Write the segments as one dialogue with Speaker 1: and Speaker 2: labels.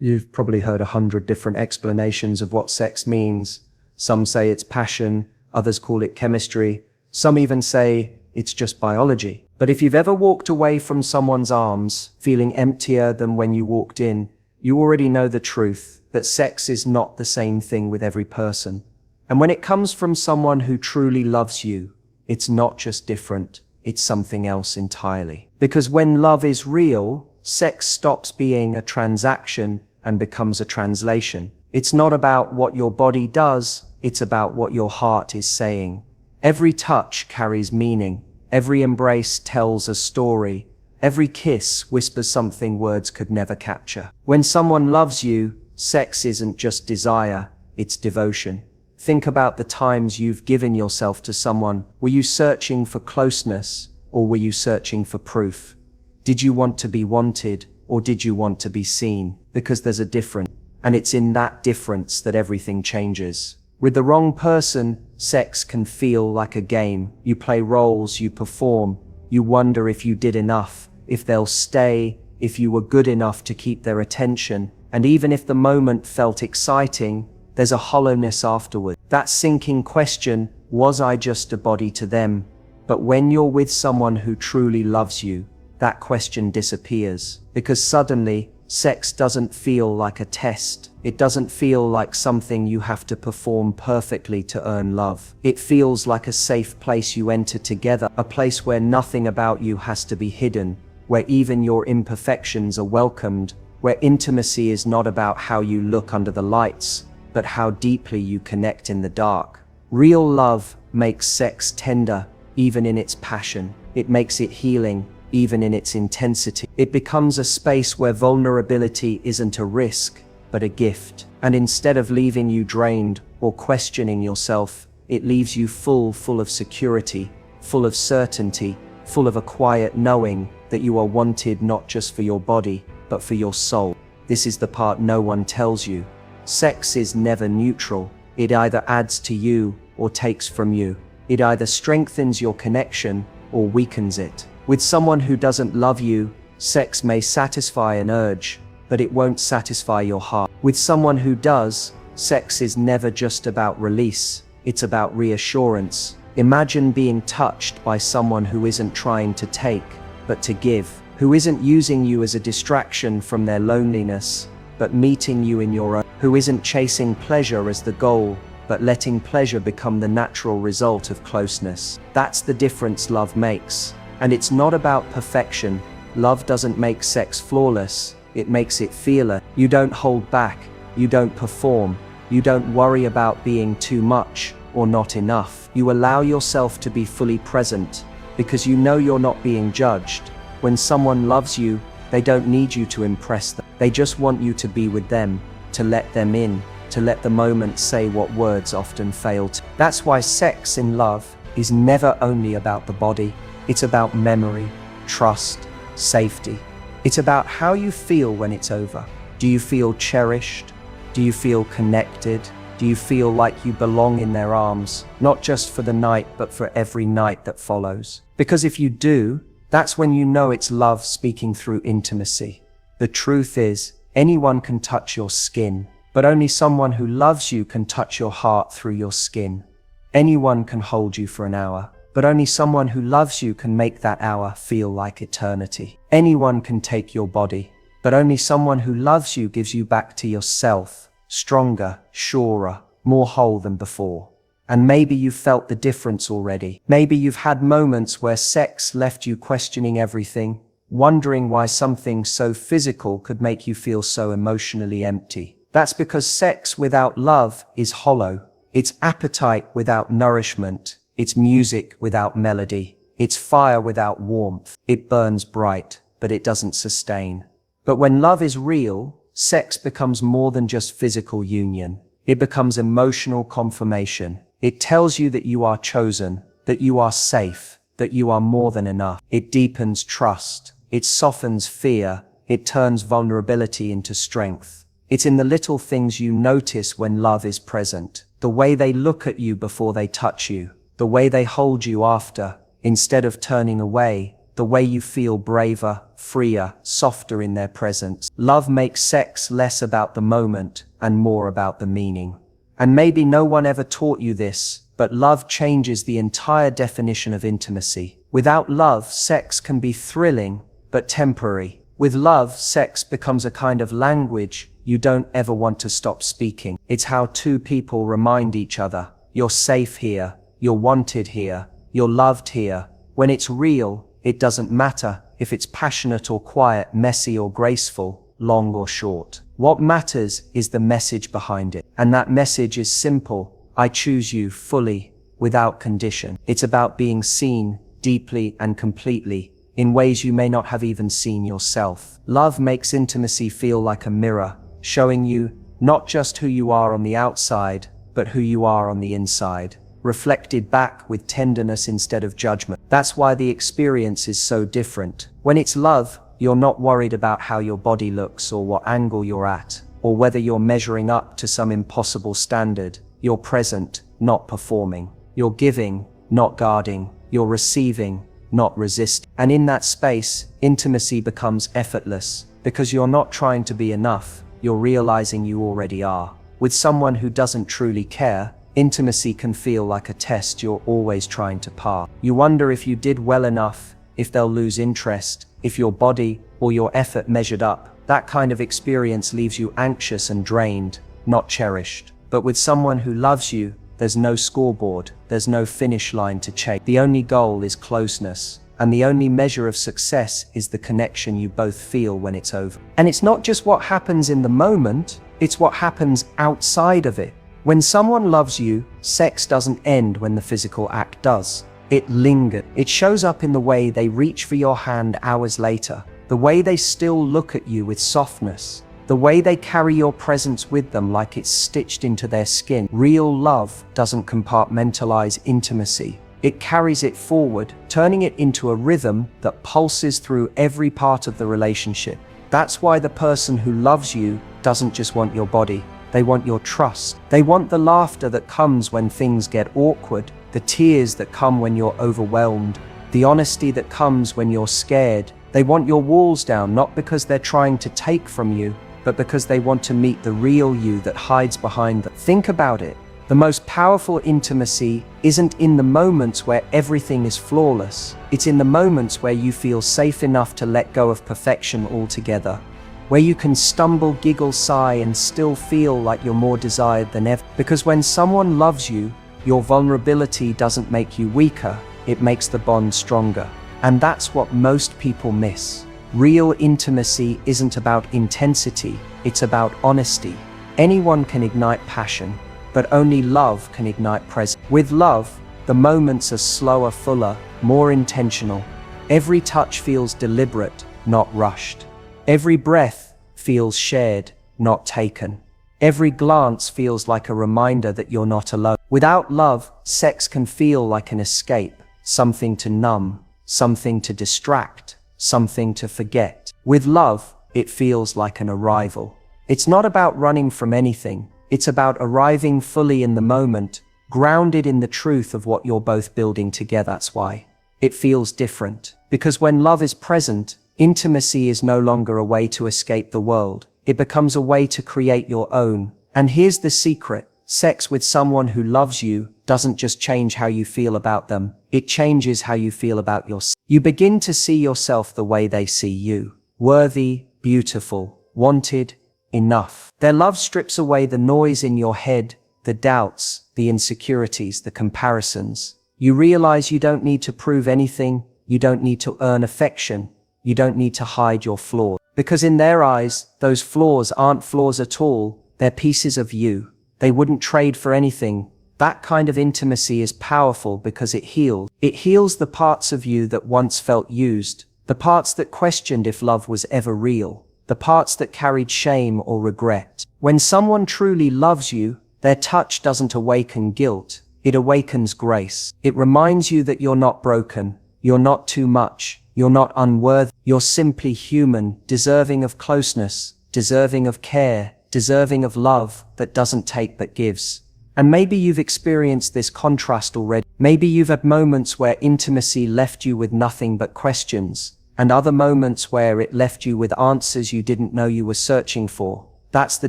Speaker 1: You've probably heard 100 different explanations of what sex means. Some say it's passion, others call it chemistry, some even say it's just biology. But if you've ever walked away from someone's arms feeling emptier than when you walked in, you already know the truth, that sex is not the same thing with every person. And when it comes from someone who truly loves you, it's not just different, it's something else entirely. Because when love is real, sex stops being a transaction and becomes a translation. It's not about what your body does, it's about what your heart is saying. Every touch carries meaning. Every embrace tells a story. Every kiss whispers something words could never capture. When someone loves you, sex isn't just desire, it's devotion. Think about the times you've given yourself to someone. Were you searching for closeness, or were you searching for proof? Did you want to be wanted, or did you want to be seen? Because there's a difference, and it's in that difference that everything changes. With the wrong person, sex can feel like a game. You play roles, you perform, you wonder if you did enough, if they'll stay, if you were good enough to keep their attention. And even if the moment felt exciting, there's a hollowness afterward. That sinking question, was I just a body to them? But when you're with someone who truly loves you, that question disappears. Because suddenly, sex doesn't feel like a test. It doesn't feel like something you have to perform perfectly to earn love. It feels like a safe place you enter together, a place where nothing about you has to be hidden, where even your imperfections are welcomed, where intimacy is not about how you look under the lights, but how deeply you connect in the dark. Real love makes sex tender, even in its passion. It makes it healing, even in its intensity. It becomes a space where vulnerability isn't a risk, but a gift. And instead of leaving you drained or questioning yourself, it leaves you full of security, full of certainty, full of a quiet knowing that you are wanted not just for your body, but for your soul. This is the part no one tells you. Sex is never neutral. It either adds to you or takes from you. It either strengthens your connection or weakens it. With someone who doesn't love you, sex may satisfy an urge, but it won't satisfy your heart. With someone who does, sex is never just about release, it's about reassurance. Imagine being touched by someone who isn't trying to take, but to give, who isn't using you as a distraction from their loneliness, but meeting you in your own, who isn't chasing pleasure as the goal, but letting pleasure become the natural result of closeness. That's the difference love makes. And it's not about perfection. Love doesn't make sex flawless, it makes it feeler. You don't hold back, you don't perform, you don't worry about being too much or not enough. You allow yourself to be fully present because you know you're not being judged. When someone loves you, they don't need you to impress them. They just want you to be with them, to let them in, to let the moment say what words often fail to. That's why sex in love is never only about the body. It's about memory, trust, safety. It's about how you feel when it's over. Do you feel cherished? Do you feel connected? Do you feel like you belong in their arms, not just for the night, but for every night that follows? Because if you do, that's when you know it's love speaking through intimacy. The truth is, anyone can touch your skin, but only someone who loves you can touch your heart through your skin. Anyone can hold you for an hour, but only someone who loves you can make that hour feel like eternity. Anyone can take your body, but only someone who loves you gives you back to yourself, stronger, surer, more whole than before. And maybe you've felt the difference already. Maybe you've had moments where sex left you questioning everything, wondering why something so physical could make you feel so emotionally empty. That's because sex without love is hollow. It's appetite without nourishment. It's music without melody. It's fire without warmth. It burns bright, but it doesn't sustain. But when love is real, sex becomes more than just physical union. It becomes emotional confirmation. It tells you that you are chosen, that you are safe, that you are more than enough. It deepens trust. It softens fear. It turns vulnerability into strength. It's in the little things you notice when love is present. The way they look at you before they touch you. The way they hold you after. Instead of turning away, the way you feel braver, freer, softer in their presence. Love makes sex less about the moment and more about the meaning. And maybe no one ever taught you this, but love changes the entire definition of intimacy. Without love, sex can be thrilling, but temporary. With love, sex becomes a kind of language you don't ever want to stop speaking. It's how two people remind each other, you're safe here, you're wanted here, you're loved here. When it's real, it doesn't matter if it's passionate or quiet, messy or graceful, long or short. What matters is the message behind it. And that message is simple. I choose you fully, without condition. It's about being seen deeply and completely, in ways you may not have even seen yourself. Love makes intimacy feel like a mirror, showing you not just who you are on the outside, but who you are on the inside, reflected back with tenderness instead of judgment. That's why the experience is so different. When it's love, you're not worried about how your body looks or what angle you're at, or whether you're measuring up to some impossible standard. You're present, not performing. You're giving, not guarding. You're receiving, not resisting. And in that space, intimacy becomes effortless, because you're not trying to be enough, you're realizing you already are. With someone who doesn't truly care, intimacy can feel like a test you're always trying to pass. You wonder if you did well enough, if they'll lose interest, if your body or your effort measured up. That kind of experience leaves you anxious and drained, not cherished. But with someone who loves you, there's no scoreboard, there's no finish line to chase. The only goal is closeness, and the only measure of success is the connection you both feel when it's over. And it's not just what happens in the moment, it's what happens outside of it. When someone loves you, sex doesn't end when the physical act does. It lingers. It shows up in the way they reach for your hand hours later, the way they still look at you with softness, the way they carry your presence with them like it's stitched into their skin. Real love doesn't compartmentalize intimacy. It carries it forward, turning it into a rhythm that pulses through every part of the relationship. That's why the person who loves you doesn't just want your body. They want your trust. They want the laughter that comes when things get awkward, the tears that come when you're overwhelmed, the honesty that comes when you're scared. They want your walls down, not because they're trying to take from you, but because they want to meet the real you that hides behind them. Think about it. The most powerful intimacy isn't in the moments where everything is flawless. It's in the moments where you feel safe enough to let go of perfection altogether, where you can stumble, giggle, sigh, and still feel like you're more desired than ever. Because when someone loves you, your vulnerability doesn't make you weaker, it makes the bond stronger. And that's what most people miss. Real intimacy isn't about intensity, it's about honesty. Anyone can ignite passion, but only love can ignite presence. With love, the moments are slower, fuller, more intentional. Every touch feels deliberate, not rushed. Every breath feels shared, not taken. Every glance feels like a reminder that you're not alone. Without love, sex can feel like an escape, something to numb, something to distract, something to forget. With love, it feels like an arrival. It's not about running from anything. It's about arriving fully in the moment, grounded in the truth of what you're both building together. That's why it feels different. Because when love is present, intimacy is no longer a way to escape the world. It becomes a way to create your own. And here's the secret. Sex with someone who loves you doesn't just change how you feel about them. It changes how you feel about yourself. You begin to see yourself the way they see you. Worthy, beautiful, wanted, enough. Their love strips away the noise in your head, the doubts, the insecurities, the comparisons. You realize you don't need to prove anything. You don't need to earn affection. You don't need to hide your flaws. Because in their eyes, those flaws aren't flaws at all. They're pieces of you. They wouldn't trade for anything. That kind of intimacy is powerful because it heals. It heals the parts of you that once felt used, the parts that questioned if love was ever real, the parts that carried shame or regret. When someone truly loves you, their touch doesn't awaken guilt. It awakens grace. It reminds you that you're not broken. You're not too much. You're not unworthy. You're simply human, deserving of closeness, deserving of care, deserving of love that doesn't take but gives. And maybe you've experienced this contrast already. Maybe you've had moments where intimacy left you with nothing but questions, and other moments where it left you with answers you didn't know you were searching for. That's the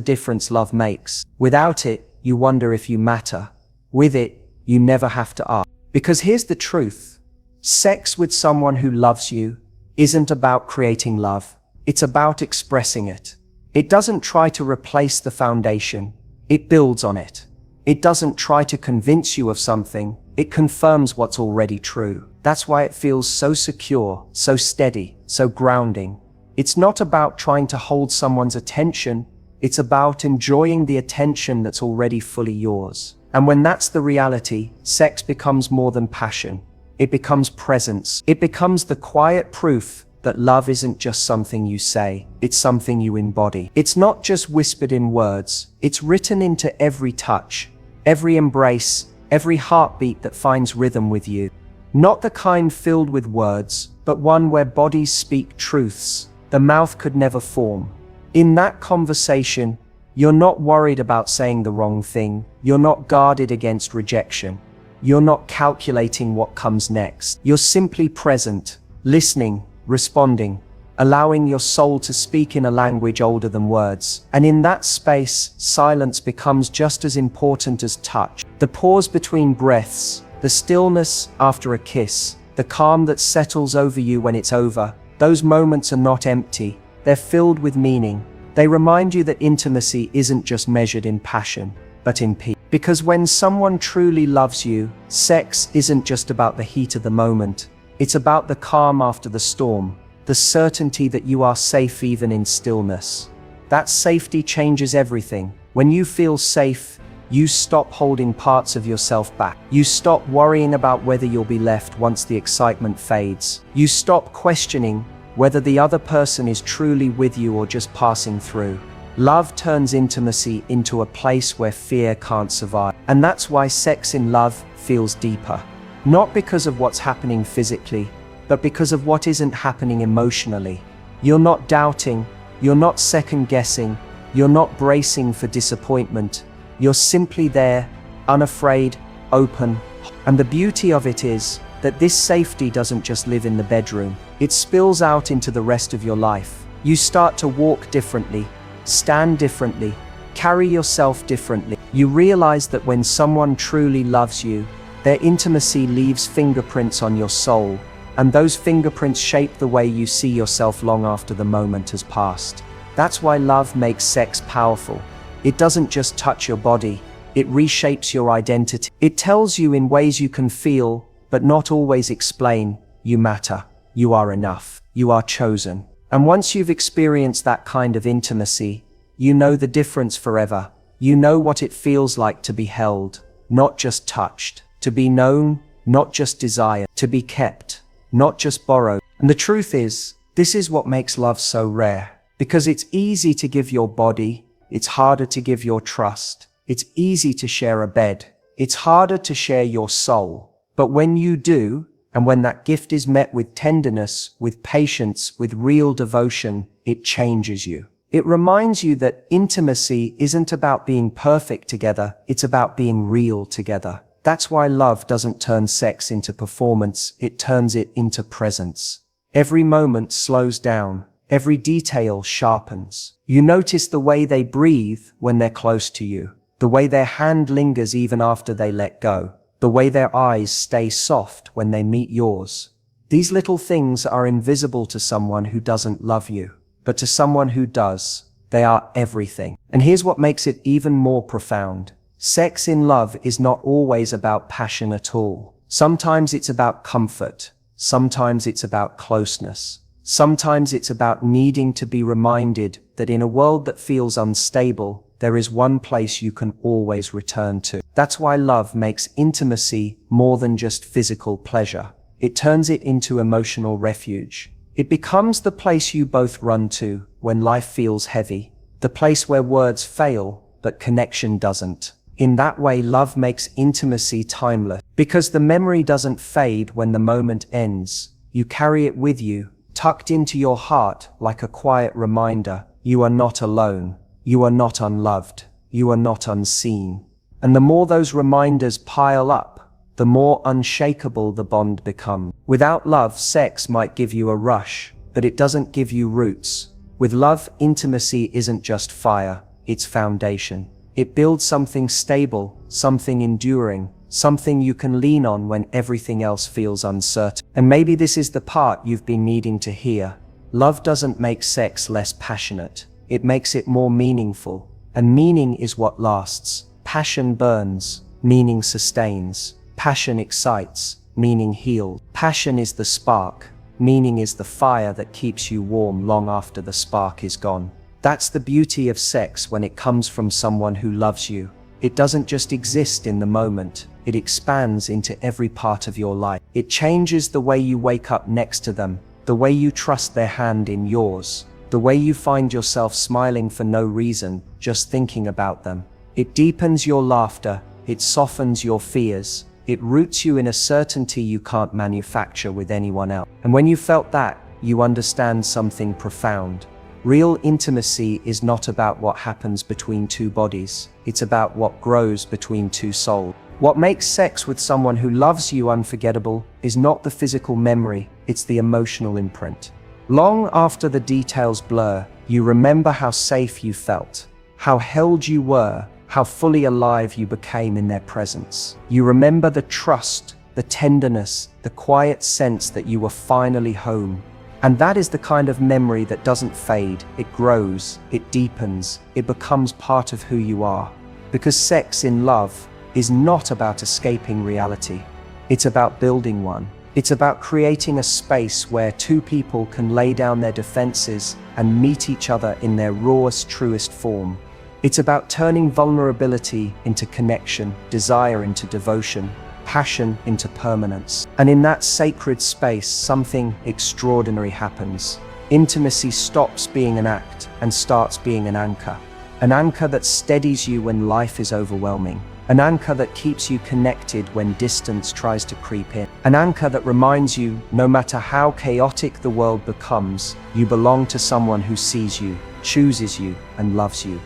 Speaker 1: difference love makes. Without it, you wonder if you matter. With it, you never have to ask. Because here's the truth. Sex with someone who loves you isn't about creating love. It's about expressing it. It doesn't try to replace the foundation. It builds on it. It doesn't try to convince you of something. It confirms what's already true. That's why it feels so secure, so steady, so grounding. It's not about trying to hold someone's attention. It's about enjoying the attention that's already fully yours. And when that's the reality, sex becomes more than passion. It becomes presence. It becomes the quiet proof that love isn't just something you say, it's something you embody. It's not just whispered in words, it's written into every touch, every embrace, every heartbeat that finds rhythm with you. Not the kind filled with words, but one where bodies speak truths the mouth could never form. In that conversation, you're not worried about saying the wrong thing. You're not guarded against rejection. You're not calculating what comes next. You're simply present, listening, responding, allowing your soul to speak in a language older than words. And in that space, silence becomes just as important as touch. The pause between breaths, the stillness after a kiss, the calm that settles over you when it's over, those moments are not empty. They're filled with meaning. They remind you that intimacy isn't just measured in passion, but in peace. Because when someone truly loves you, sex isn't just about the heat of the moment. It's about the calm after the storm, the certainty that you are safe even in stillness. That safety changes everything. When you feel safe, you stop holding parts of yourself back. You stop worrying about whether you'll be left once the excitement fades. You stop questioning whether the other person is truly with you or just passing through. Love turns intimacy into a place where fear can't survive. And that's why sex in love feels deeper. Not because of what's happening physically, but because of what isn't happening emotionally. You're not doubting, you're not second-guessing, you're not bracing for disappointment. You're simply there, unafraid, open. And the beauty of it is that this safety doesn't just live in the bedroom. It spills out into the rest of your life. You start to walk differently, stand differently, carry yourself differently. You realize that when someone truly loves you, their intimacy leaves fingerprints on your soul, and those fingerprints shape the way you see yourself long after the moment has passed. That's why love makes sex powerful. It doesn't just touch your body, it reshapes your identity. It tells you in ways you can feel, but not always explain, you matter, you are enough, you are chosen. And once you've experienced that kind of intimacy, you know the difference forever. You know what it feels like to be held, not just touched, to be known, not just desired, to be kept, not just borrowed. And the truth is, this is what makes love so rare. Because it's easy to give your body, it's harder to give your trust. It's easy to share a bed, it's harder to share your soul. But when you do, and when that gift is met with tenderness, with patience, with real devotion, it changes you. It reminds you that intimacy isn't about being perfect together, it's about being real together. That's why love doesn't turn sex into performance, it turns it into presence. Every moment slows down, every detail sharpens. You notice the way they breathe when they're close to you, the way their hand lingers even after they let go, the way their eyes stay soft when they meet yours. These little things are invisible to someone who doesn't love you, but to someone who does, they are everything. And here's what makes it even more profound. Sex in love is not always about passion at all. Sometimes it's about comfort. Sometimes it's about closeness. Sometimes it's about needing to be reminded that in a world that feels unstable, there is one place you can always return to. That's why love makes intimacy more than just physical pleasure. It turns it into emotional refuge. It becomes the place you both run to when life feels heavy, the place where words fail, but connection doesn't. In that way, love makes intimacy timeless. Because the memory doesn't fade when the moment ends. You carry it with you, tucked into your heart like a quiet reminder. You are not alone. You are not unloved. You are not unseen. And the more those reminders pile up, the more unshakable the bond becomes. Without love, sex might give you a rush, but it doesn't give you roots. With love, intimacy isn't just fire, it's foundation. It builds something stable, something enduring, something you can lean on when everything else feels uncertain. And maybe this is the part you've been needing to hear. Love doesn't make sex less passionate. It makes it more meaningful. And meaning is what lasts. Passion burns, meaning sustains. Passion excites, meaning heals. Passion is the spark. Meaning is the fire that keeps you warm long after the spark is gone. That's the beauty of sex when it comes from someone who loves you. It doesn't just exist in the moment. It expands into every part of your life. It changes the way you wake up next to them, the way you trust their hand in yours, the way you find yourself smiling for no reason, just thinking about them. It deepens your laughter. It softens your fears. It roots you in a certainty you can't manufacture with anyone else. And when you felt that, you understand something profound. Real intimacy is not about what happens between two bodies. It's about what grows between two souls. What makes sex with someone who loves you unforgettable is not the physical memory, it's the emotional imprint. Long after the details blur, you remember how safe you felt, how held you were, how fully alive you became in their presence. You remember the trust, the tenderness, the quiet sense that you were finally home. And that is the kind of memory that doesn't fade. It grows, it deepens, it becomes part of who you are. Because sex in love is not about escaping reality. It's about building one. It's about creating a space where two people can lay down their defenses and meet each other in their rawest, truest form. It's about turning vulnerability into connection, desire into devotion, passion into permanence. And in that sacred space, something extraordinary happens. Intimacy stops being an act and starts being an anchor. An anchor that steadies you when life is overwhelming. An anchor that keeps you connected when distance tries to creep in. An anchor that reminds you, no matter how chaotic the world becomes, you belong to someone who sees you, chooses you, and loves you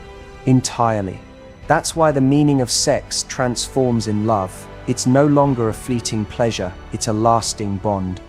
Speaker 1: entirely. That's why the meaning of sex transforms in love. It's no longer a fleeting pleasure, it's a lasting bond.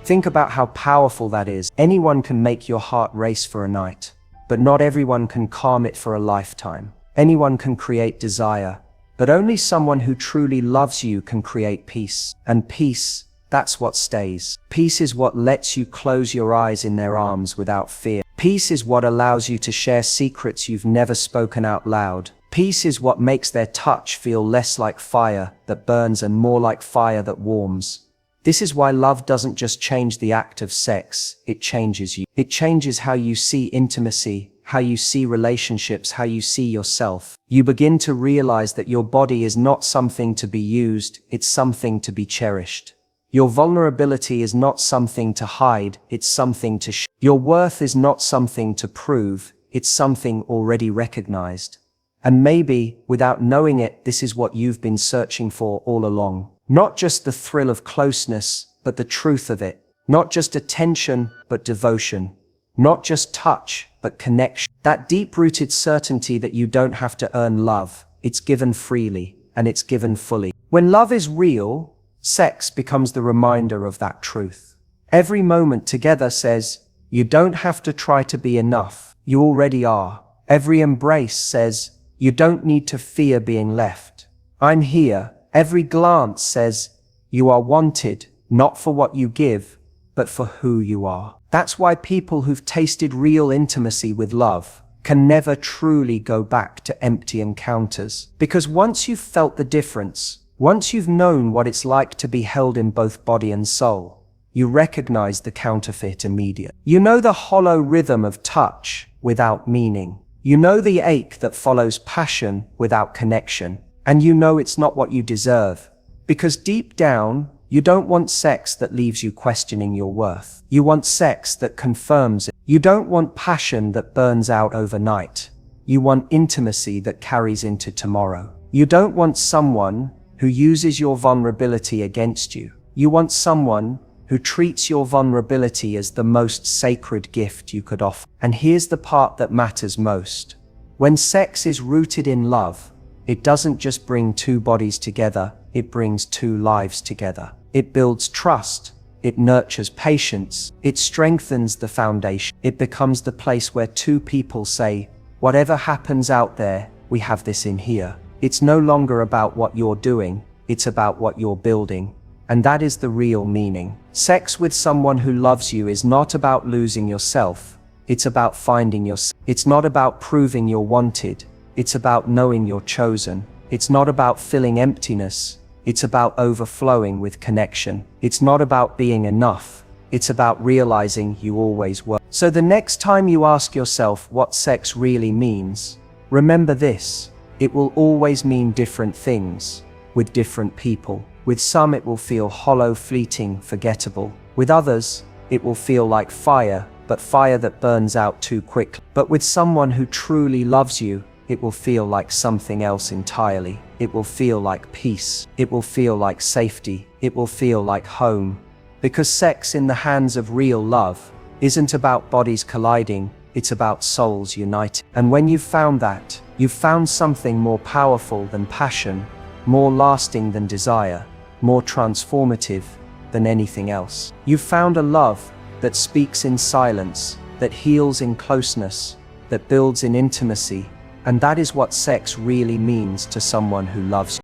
Speaker 1: Think about how powerful that is. Anyone can make your heart race for a night, but not everyone can calm it for a lifetime. Anyone can create desire, but only someone who truly loves you can create peace. And peace, that's what stays. Peace is what lets you close your eyes in their arms without fear. Peace is what allows you to share secrets you've never spoken out loud. Peace is what makes their touch feel less like fire that burns and more like fire that warms. This is why love doesn't just change the act of sex, it changes you. It changes how you see intimacy, how you see relationships, how you see yourself. You begin to realize that your body is not something to be used, it's something to be cherished. Your vulnerability is not something to hide, it's something to show. Your worth is not something to prove, it's something already recognized. And maybe, without knowing it, this is what you've been searching for all along. Not just the thrill of closeness, but the truth of it. Not just attention, but devotion. Not just touch, but connection. That deep-rooted certainty that you don't have to earn love. It's given freely, and it's given fully. When love is real, sex becomes the reminder of that truth. Every moment together says, you don't have to try to be enough. You already are. Every embrace says, you don't need to fear being left. I'm here. Every glance says, you are wanted, not for what you give, but for who you are. That's why people who've tasted real intimacy with love can never truly go back to empty encounters. Because once you've felt the difference, once you've known what it's like to be held in both body and soul, you recognize the counterfeit immediately. You know the hollow rhythm of touch without meaning. You know the ache that follows passion without connection. And you know it's not what you deserve. Because deep down, you don't want sex that leaves you questioning your worth. You want sex that confirms it. You don't want passion that burns out overnight. You want intimacy that carries into tomorrow. You don't want someone who uses your vulnerability against you. You want someone who treats your vulnerability as the most sacred gift you could offer. And here's the part that matters most. When sex is rooted in love, It doesn't just bring two bodies together, it brings two lives together. It builds trust. It nurtures patience. It strengthens the foundation. It becomes the place where two people say, whatever happens out there, we have this in here. It's no longer about what you're doing, it's about what you're building. And that is the real meaning. Sex with someone who loves you is not about losing yourself. It's about finding yourself. It's not about proving you're wanted. It's about knowing you're chosen. It's not about filling emptiness. It's about overflowing with connection. It's not about being enough. It's about realizing you always were. So the next time you ask yourself what sex really means, remember this. It will always mean different things, with different people. With some it will feel hollow, fleeting, forgettable. With others, it will feel like fire, but fire that burns out too quickly. But with someone who truly loves you, it will feel like something else entirely. It will feel like peace. It will feel like safety. It will feel like home. Because sex in the hands of real love isn't about bodies colliding, it's about souls united. And when you've found that, you've found something more powerful than passion, more lasting than desire, more transformative than anything else. You've found a love that speaks in silence, that heals in closeness, that builds in intimacy. And that is what sex really means to someone who loves you.